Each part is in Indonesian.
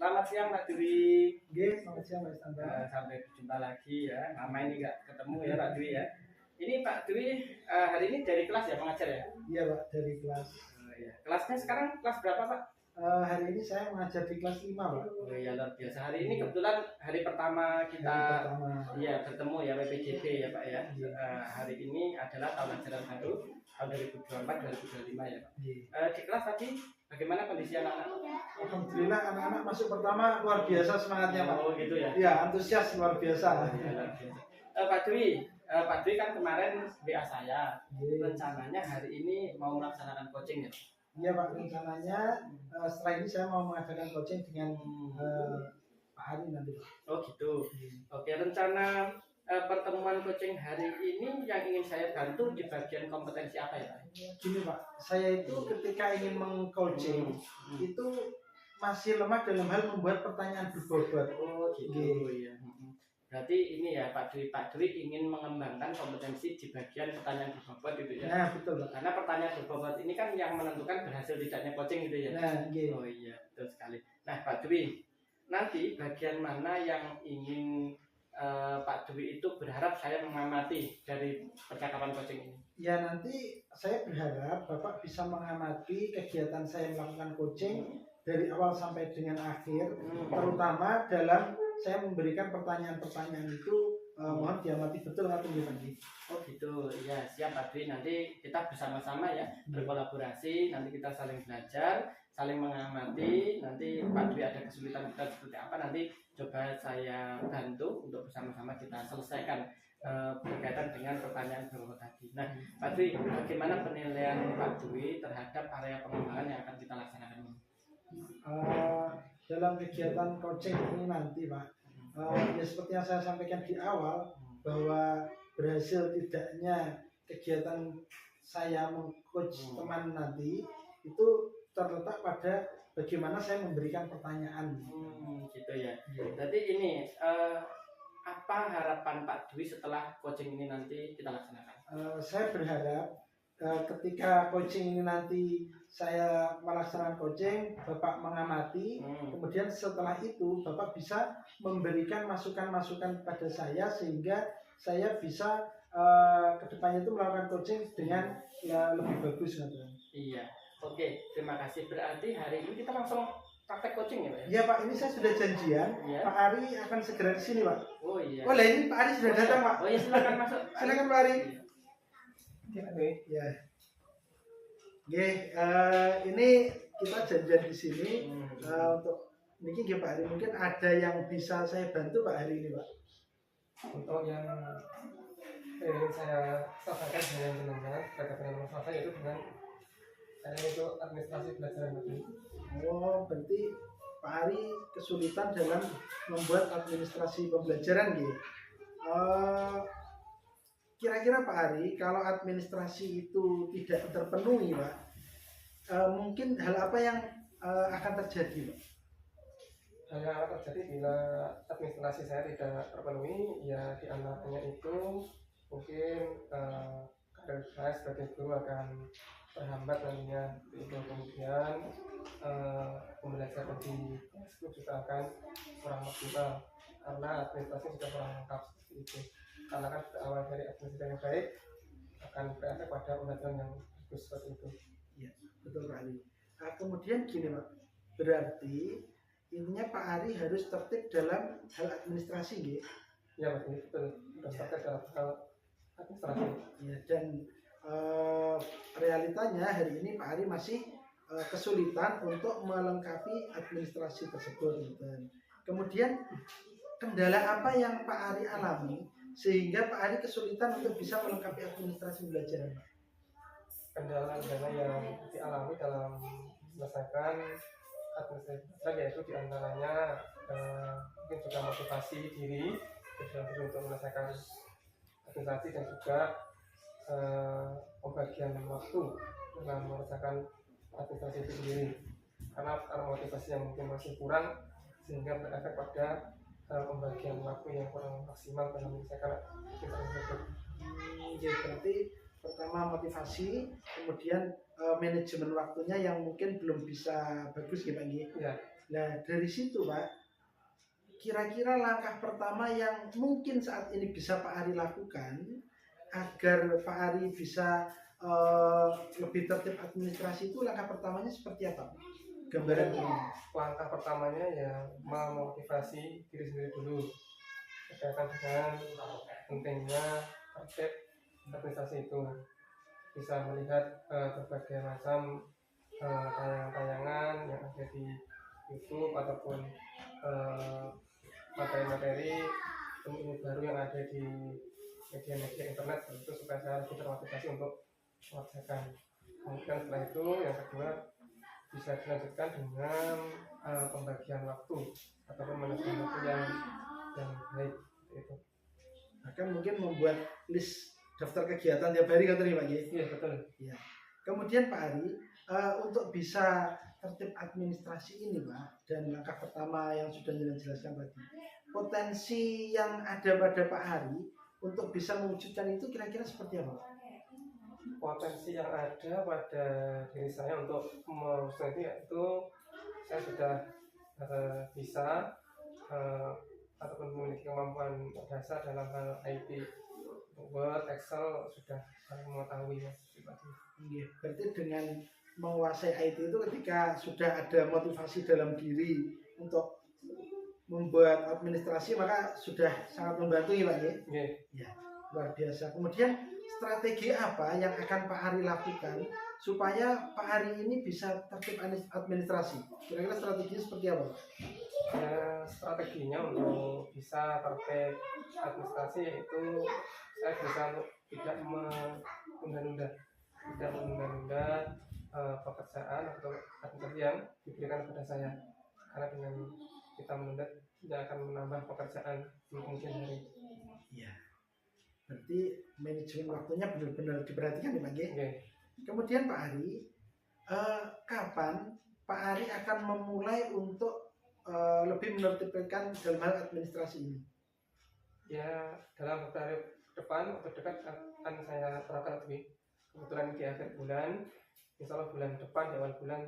Selamat siang Pak Dwi. Selamat siang Mas Tanda. Sampai berjumpa lagi ya. Lama ini nggak ketemu ya Pak Dwi ya. Ini Pak Dwi hari ini dari kelas ya mengajar ya? Iya Pak, dari kelas. Iya. Kelasnya sekarang kelas berapa Pak? Hari ini saya mengajar di kelas 5 Pak. Oh iya luar biasa. Hari ini kebetulan hari pertama kita iya bertemu ya PPJB ya Pak ya. Hari ini adalah tahun ajaran baru tahun 2024-2025 ya Pak. Di kelas tadi bagaimana kondisi anak-anak? Alhamdulillah anak-anak masuk pertama luar biasa semangatnya Pak. Oh gitu ya? Iya, antusias luar biasa. Ya, luar biasa. Pak Dwi kan kemarin WA saya, rencananya hari ini mau melaksanakan coaching ya? Iya Pak, rencananya setelah ini saya mau mengadakan coaching dengan Pak Ari nanti Pak. Oh gitu. Oke, rencana pertemuan coaching hari ini yang ingin saya bantu di bagian kompetensi apa ya Pak? Gini Pak, saya itu ketika ingin meng-coaching itu masih lemah dalam hal membuat pertanyaan berbobot. Oh gitu ya. Berarti ini ya Pak Dwi ingin mengembangkan kompetensi di bagian pertanyaan berbobot gitu ya? Nah betul Pak. Karena pertanyaan berbobot ini kan yang menentukan berhasil tidaknya coaching gitu ya? Nah gitu. Oh iya, betul sekali. Nah Pak Dwi, nanti bagian mana yang ingin Pak Dwi itu berharap saya mengamati dari percakapan coaching ini? Ya nanti saya berharap Bapak bisa mengamati kegiatan saya melakukan coaching dari awal sampai dengan akhir, terutama dalam saya memberikan pertanyaan-pertanyaan itu mohon diamati betul atau gimana? Oh gitu, ya siap Pak Dwi. Nanti kita bersama-sama ya berkolaborasi. Nanti kita saling belajar, saling mengamati. Nanti Pak Dwi ada kesulitan kita seperti apa, nanti coba saya bantu untuk bersama-sama kita selesaikan berkaitan dengan pertanyaan berbobot tadi. Nah, Pak Dwi, bagaimana penilaian Pak Dwi terhadap area pengembangan yang akan kita laksanakan ini? Dalam kegiatan coaching ini nanti Pak, ya seperti yang saya sampaikan di awal bahwa berhasil tidaknya kegiatan saya meng-coach teman nanti itu terletak pada bagaimana saya memberikan pertanyaan. Gitu ya. Jadi ini apa harapan Pak Dwi setelah coaching ini nanti kita laksanakan? Saya berharap ketika coaching ini nanti saya melaksanakan coaching, Bapak mengamati, kemudian setelah itu Bapak bisa memberikan masukan-masukan pada saya sehingga saya bisa kedepannya itu melakukan coaching dengan lebih bagus. Iya, oke, terima kasih. Berarti hari ini kita langsung praktek coaching ya Pak? Iya Pak, ini saya sudah janjian, Pak Ari akan segera di sini Pak. Oh iya. Oh lah ini Pak Ari sudah datang Pak. Oh iya, silakan masuk. Silakan Pak Ari. Ya. Oke, ini kita janjian di sini untuk niki nggih Pak Ari. Mungkin ada yang bisa saya bantu Pak Ari ini Pak. Untuk yang saya sampaikan dengan jenengan terkait dengan masalah saya itu dengan itu administrasi pelajaran tadi. Oh, berarti Pak Ari kesulitan dalam membuat administrasi pembelajaran gitu. Kira-kira Pak Ari, kalau administrasi itu tidak terpenuhi Pak, mungkin hal apa yang akan terjadi Pak? Hal yang akan terjadi bila administrasi saya tidak terpenuhi, ya diantaranya itu mungkin karir saya sebagai guru akan terhambat nantinya. Itu kemudian pembelajaran di kelasku juga akan kurang maksimal karena administrasi sudah kurang lengkap seperti itu. Karena kan awal dari administrasi yang baik akan berefek pada pembelajaran yang bagus seperti itu. Ya, betul Pak Ari. Kemudian gini Pak, berarti intinya Pak Ari harus tertib dalam hal administrasi gitu. Ya betul, harus tertib dalam hal administrasi. Ya, dan realitanya hari ini Pak Ari masih kesulitan untuk melengkapi administrasi tersebut. Kemudian kendala apa yang Pak Ari alami sehingga Pak Ari kesulitan untuk bisa melengkapi administrasi belajar? Kendala-kendala yang dialami dalam menyelesaikan administrasi belajar yaitu diantaranya mungkin juga motivasi diri untuk menyelesaikan administrasi dan juga pembagian waktu dalam menyelesaikan administrasi itu sendiri, karena motivasi yang mungkin masih kurang sehingga berefek pada pembagian waktu yang kurang maksimal dalam menyelesaikan administrasi tersebut. Jadi berarti pertama motivasi, kemudian manajemen waktunya yang mungkin belum bisa bagus gitu Pak. Ya. Nah dari situ Pak, kira-kira langkah pertama yang mungkin saat ini bisa Pak Ari lakukan agar Pak Ari bisa lebih tertib administrasi itu, langkah pertamanya seperti apa? Gambaran ini. Langkah pertamanya ya memotivasi diri sendiri dulu berkaitan dengan pentingnya tertib administrasi itu. Bisa melihat berbagai macam tayangan-tayangan yang ada di YouTube ataupun materi-materi ilmu baru yang ada di media-media internet, itu supaya saya lebih termotivasi untuk mengerjakan. Kemudian setelah itu yang kedua bisa dilanjutkan dengan pembagian waktu ataupun manajemen waktu yang baik itu. Bahkan mungkin membuat list daftar kegiatan tiap hari kan Pak G? Iya betul. Ya. Kemudian Pak Ari, untuk bisa tertib administrasi ini Pak, dan langkah pertama yang sudah dijelaskan tadi, potensi yang ada pada Pak Ari untuk bisa mewujudkan itu kira-kira seperti apa Pak? Potensi yang ada pada diri saya untuk mewujudkan itu saya sudah bisa ataupun memiliki kemampuan dasar dalam hal IT. Word, Excel sudah saya mengetahui Mas pribadi. Iya, berarti dengan menguasai IT itu ketika sudah ada motivasi dalam diri untuk membuat administrasi, maka sudah sangat membantu ya Pak ya? Ya, luar biasa. Kemudian strategi apa yang akan Pak Ari lakukan supaya Pak Ari ini bisa tertib administrasi? Kira-kira strateginya seperti apa? Ya, strateginya untuk bisa tertib administrasi yaitu saya bisa untuk tidak menunda-nunda pekerjaan atau administrasi yang diberikan kepada saya, karena dengan kita menunda tidak akan menambah pekerjaan di kemudian hari. Iya. Berarti manajemen waktunya benar-benar diperhatikan ya Pak G. Okay. Kemudian Pak Ari, kapan Pak Ari akan memulai untuk lebih menertibkan dalam hal administrasi ini? Ya, dalam beberapa hari depan atau dekat akan saya terapkan lebih. Kebetulan di akhir bulan, insya Allah bulan depan di awal bulan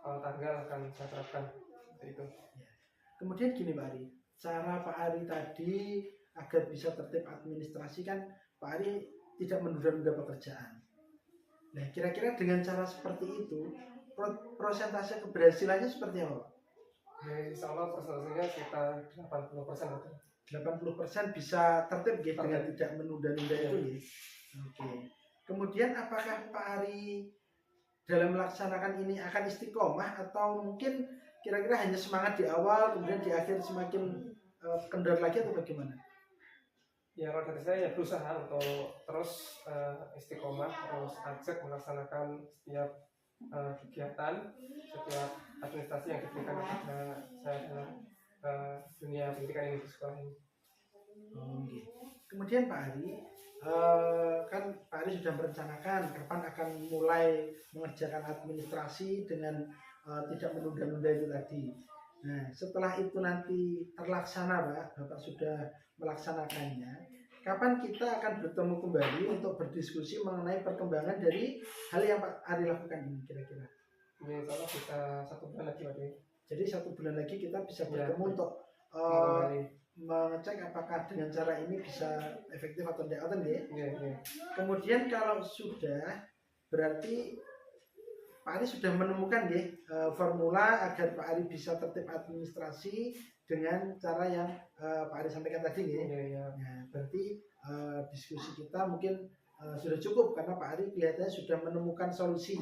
tanggal akan saya terapkan seperti itu. Ya. Kemudian gini Pak Ari, cara Pak Ari tadi agar bisa tertib administrasi kan Pak Ari tidak menunda-nunda pekerjaan. Nah kira-kira dengan cara seperti itu prosentase keberhasilannya seperti apa? Ya, insya Allah persentasenya sekitar 80%. 80% bisa tertib gitu, dengan tidak menunda-nunda itu ya. Oke. Kemudian apakah Pak Ari dalam melaksanakan ini akan istiqomah atau mungkin kira-kira hanya semangat di awal kemudian di akhir semakin kendor lagi atau bagaimana? Ya kalau dari saya ya berusaha untuk terus istiqomah, terus ajak melaksanakan setiap kegiatan, setiap administrasi yang diberikan kepada saya dalam dunia pendidikan ini di sekolah ini. Okay. Kemudian Pak Ari, kan Pak Ari sudah merencanakan kapan akan mulai mengerjakan administrasi dengan tidak menunda-nunda itu tadi. Nah, setelah itu nanti terlaksana Pak, Bapak sudah melaksanakannya, kapan kita akan bertemu kembali untuk berdiskusi mengenai perkembangan dari hal yang Pak Ari lakukan ini kira-kira? Ya, insya Allah bisa 1 bulan lagi Pak. Jadi 1 bulan lagi kita bisa bertemu untuk mengecek apakah dengan cara ini bisa efektif atau tidak ya. Kemudian kalau sudah, berarti Pak Ari sudah menemukan ya formula agar Pak Ari bisa tertib administrasi dengan cara yang Pak Ari sampaikan tadi ya. Nah, berarti diskusi kita mungkin sudah cukup karena Pak Ari kelihatannya sudah menemukan solusi.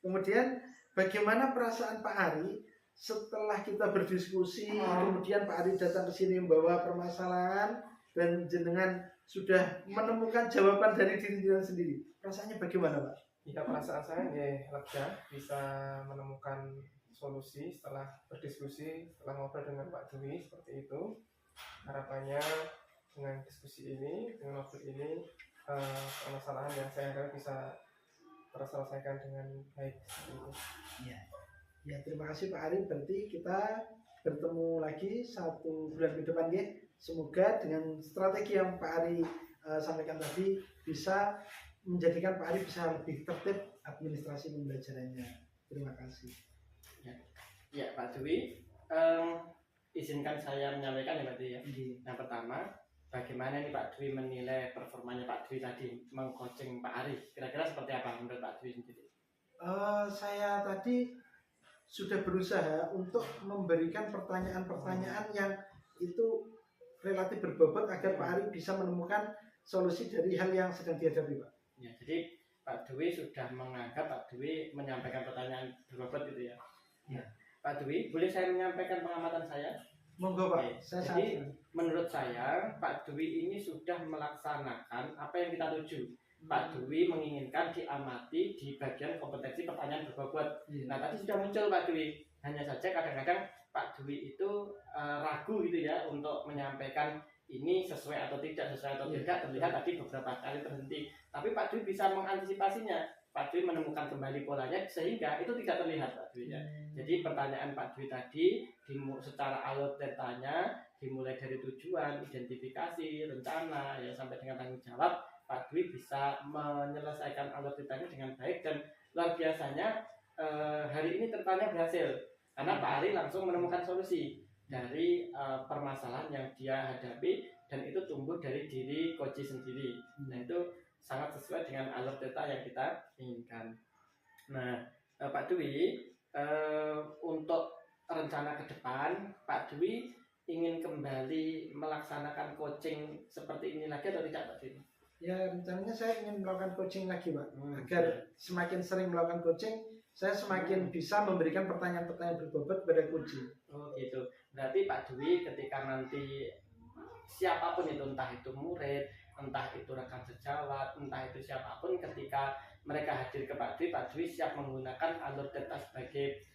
Kemudian bagaimana perasaan Pak Ari setelah kita berdiskusi, kemudian Pak Ari datang ke sini membawa permasalahan dan jenengan sudah menemukan jawaban dari diri jenengan sendiri. Perasaannya bagaimana Pak? Ya, perasaan saya ya lega bisa menemukan solusi setelah berdiskusi, setelah ngobrol dengan Pak Dwi seperti itu. Harapannya dengan diskusi ini, dengan ngobrol ini, permasalahan yang saya hadapi bisa terselesaikan dengan baik seperti itu. Ya, terima kasih Pak Ari. Berarti kita bertemu lagi 1 bulan ke depan ya. Semoga dengan strategi yang Pak Ari sampaikan tadi bisa menjadikan Pak Ari bisa lebih tertib administrasi pembelajarannya. Terima kasih. Ya. Ya Pak Dwi, izinkan saya menyampaikan ya Pak Dwi ya. Yang pertama, bagaimana nih Pak Dwi menilai performanya Pak Dwi tadi mengcoaching Pak Ari? Kira-kira seperti apa menurut Pak Dwi sendiri? Saya tadi sudah berusaha untuk memberikan pertanyaan-pertanyaan yang itu relatif berbobot agar Pak Ari bisa menemukan solusi dari hal yang sedang dihadapi, Pak. Ya, jadi Pak Dwi sudah menganggap Pak Dwi menyampaikan pertanyaan berbobot gitu ya. Ya. Pak Dwi, boleh saya menyampaikan pengamatan saya? Monggo Pak. Oke. Saya Jadi sangat menurut saya Pak Dwi ini sudah melaksanakan apa yang kita tuju. Pak Dwi menginginkan diamati di bagian kompetensi pertanyaan berbobot. Iya. Nah tadi sudah muncul Pak Dwi. Hanya saja kadang-kadang Pak Dwi itu ragu gitu ya untuk menyampaikan ini sesuai atau tidak terlihat tadi beberapa kali terhenti. Tapi Pak Dwi bisa mengantisipasinya. Pak Dwi menemukan kembali polanya sehingga itu tidak terlihat Pak Dwi ya. Jadi pertanyaan Pak Dwi tadi secara alur datanya dimulai dari tujuan, identifikasi, rencana ya sampai dengan tanggung jawab. Pak Dwi bisa menyelesaikan alur datanya dengan baik dan luar biasanya hari ini tertanya berhasil karena Pak Ari langsung menemukan solusi dari permasalahan yang dia hadapi dan itu tumbuh dari diri coach sendiri. Nah itu sangat sesuai dengan alur data yang kita inginkan. Nah Pak Dwi untuk rencana ke depan Pak Dwi ingin kembali melaksanakan coaching seperti ini lagi atau tidak Pak Dwi? Ya rencananya saya ingin melakukan coaching lagi Pak, agar semakin sering melakukan coaching, saya semakin bisa memberikan pertanyaan-pertanyaan berbobot kepada coaching. Oh gitu, berarti Pak Dwi ketika nanti siapapun itu, entah itu murid, entah itu rekan sejawat, entah itu siapapun, ketika mereka hadir ke Pak Dwi siap menggunakan alur data sebagai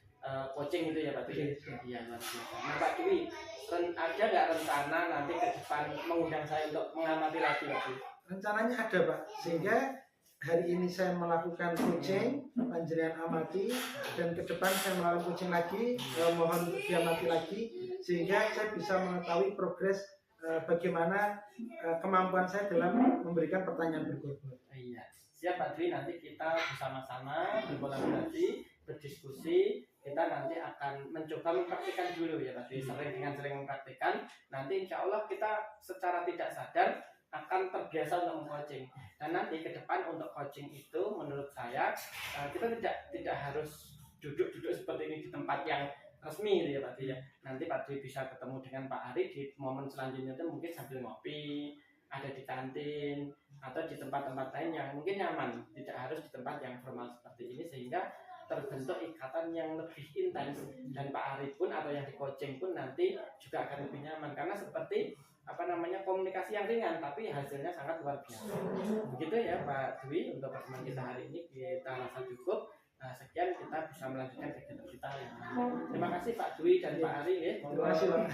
coaching itu ya Pak Dwi? Iya luar biasa. Nah Pak Dwi, ada nggak rencana nanti ke depan mengundang saya untuk mengamati lagi Pak Dwi? Rencananya ada Pak, sehingga hari ini saya melakukan coaching, panjenengan amati, dan ke depan saya melakukan coaching lagi, mohon untuk diamati lagi, sehingga saya bisa mengetahui progres bagaimana kemampuan saya dalam memberikan pertanyaan berbobot. Iya, siap Pak Dwi, nanti kita bersama-sama berkolaborasi, berdiskusi, kita nanti akan mencoba mempraktikkan dulu ya Pak Dwi, sering mempraktikkan, nanti insya Allah kita secara tidak sadar akan terbiasa untuk meng-coaching. Dan nanti ke depan untuk coaching itu menurut saya kita tidak harus duduk seperti ini di tempat yang resmi gitu ya Pak Dwi ya. Nanti Pak Dwi bisa ketemu dengan Pak Ari di momen selanjutnya itu mungkin sambil ngopi, ada di kantin atau di tempat-tempat lain yang mungkin nyaman, tidak harus di tempat yang formal seperti ini sehingga terbentuk ikatan yang lebih intens dan Pak Ari pun atau yang di coaching pun nanti juga akan lebih nyaman karena seperti komunikasi yang ringan tapi hasilnya sangat luar biasa. Begitu ya Pak Dwi untuk pertemuan kita hari ini kita rasa cukup. Nah, sekian kita bisa melanjutkan kegiatan kita yang lain. Terima kasih Pak Dwi dan Pak Ari ya. Terima kasih Pak.